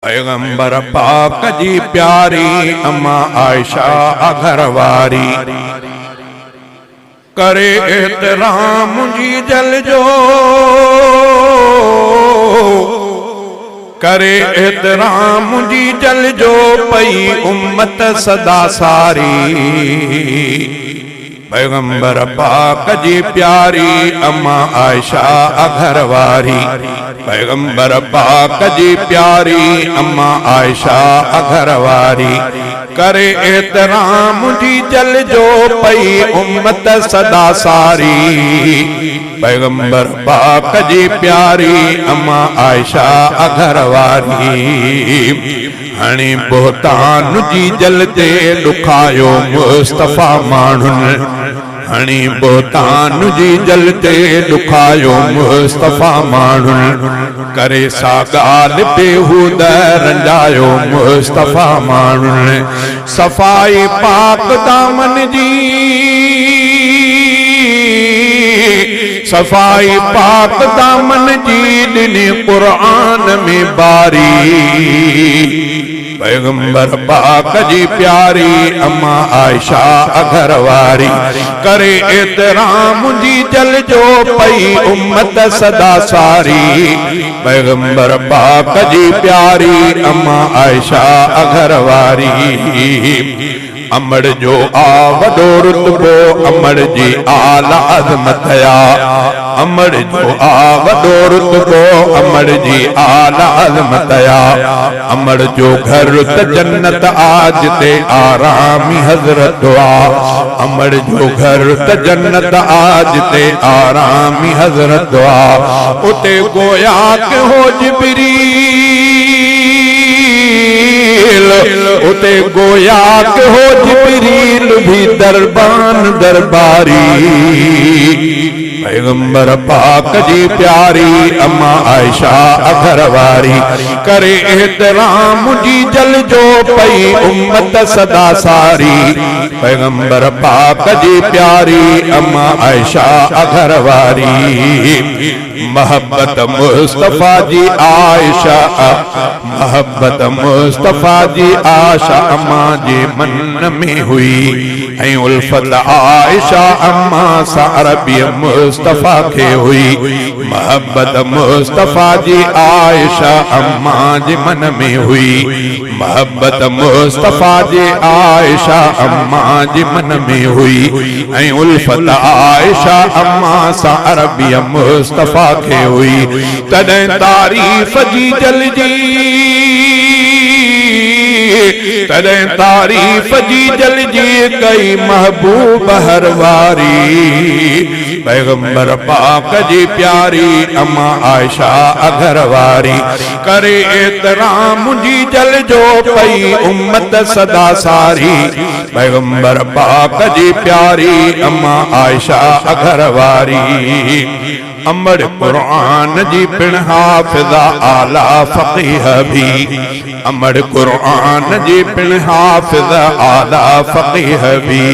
पैगंबर पाक जी प्यारी अम्मा आयशा अघरवारी करे एहतराम जी जल जो करे एहतराम जी जल जो पई उम्मत सदा सारी पैगंबर पाक जी प्यारी अम्मा आयशा अघरवारी पैगंबर पाक जी प्यारी अम्मा आयशा अघरवारी करे एहतराम जी जल जो पई उम्मत सदा सारी पैगंबर पाक जी प्यारी अम्मा आयशा अघरवारी हणी बोहतान जी जल ते दुखायो मुस्तफा माण्हुनि हणी बोहतान जी जल ते दुखायो मुस्तफा माण्हुनि करे सा ॻाल्हि बेहूद रंजायो मुस्तफा माण्हुनि सफ़ाई पाक दामन जी सफ़ाई पाक दामन जी ॾिनी क़ुरान में बारी पैगंबर पाक जी प्यारी अम्मा आयशा अघरवारी करे एहतराम जी जल जो पई उम्मत सदा सारी पैगंबर पाक जी प्यारी अम्मा आयशा अघरवारी अमड़ जो आ वॾो रुतबो अमड़ जी आला अज़मत या अमड़ जो आ वॾो रुतबो अमड़ जी आला अज़मत या अमड़ जो घर त जन्नत आज ते आरामी हज़रत आ अमड़ जो घर त जन्नत आज ते आरामी हज़रत आ उते गोया के हो जिब्रील उते गोया के हो जिब्रील भी दरबान दरबारी पैगंबर पाक जी प्यारी अम्मा आयशा अघरवारी करे एहतराम जी जल जो पई उम्मत सदा सारी पैगंबर पाक जी प्यारी अम्मा आयशा अघरवारी मोहब्बत मुस्तफा जी आयशा मोहब्बत मुस्तफा जी आशा अम्मा जे मन में हुई ऐं उल्फत आयशा अम्मा सा अरबी मुस्तफा के हुई मोहब्बत मुस्तफा जी आयशा अम्मा जे मन में हुई मोहब्बत मुस्तफा जी आयशा अम्मा जे मन में हुई ऐं उल्फत आयशा अम्मा सा अरबी मुस्तफा के हुई तॾहिं तारीफ़ जी जल जी तॾहिं तारीफ़ जी जल जी कई महबूब हरवारी पैगंबर पाक जी प्यारी अम्मा आयशा अघरवारी करे एहतराम जी जल जो पई उम्मत सदा सारी पैगंबर पाक जी प्यारी अम्मा आयशा अघरवारी अमर कुरान जी पिण हाफिज़ा आला फ़क़ीह भी अमर कुरान जी पिण हाफिज़ा आला फ़क़ीह भी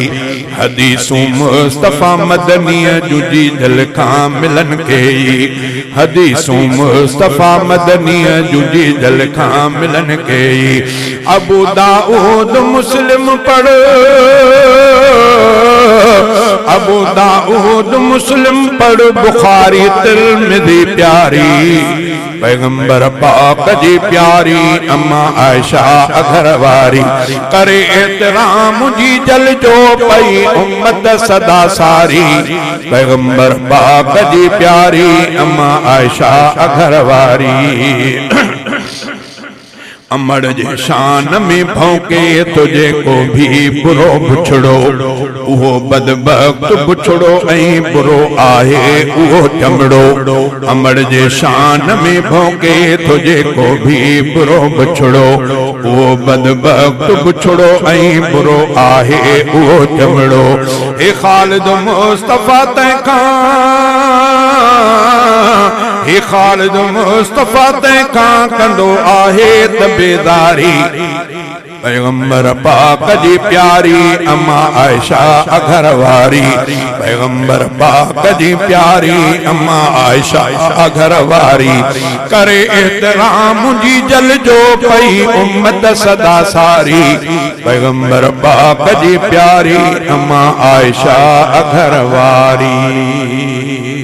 हदीसूं मुस्तफा मदनीअ जूं जी दिल खां मिलन के हदीसूं मुस्तफा मदनीअ जूं जी दिल खां मिलन के अबू दाऊद मुस्लिम पढ़ अबू दाऊद मुस्लिम पढ़ बुखारी तिरमिज़ी प्यारी पैगंबर पाक जी प्यारी अम्मा आयशा अघरवारी करे एहतराम जी जल जो पई उम्मत सदा सारी पैगंबर पाक जी प्यारी अम्मा आयशा अघरवारी अमड़ जे शान में भौंके तुझे को भी बुरो बुछड़ो उहो बदबख्त बुछड़ो ऐं बुरो आहे उहो चमड़ो अमड़ जे शान में भौंके तुझे को भी बुरो बुछड़ो उहो बदबख्त बुछड़ो ऐं बुरो आहे उहो चमड़ो ए ख़ालिद मुस्तफा तंहिंखां हे ख़ालिद मुस्तफ़ा तंहिंखां कंदो आहे तबेदारी पैगंबर पाक जी प्यारी अम्मा आयशा अघर वारी पैगंबर पाक जी प्यारी अम्मा आयशा अघर वारी करे एहतराम मुंहिंजी जल जो पई उम्मत सदा सारी पैगंबर पाक जी प्यारी अम्मा आयशा अघर वारी।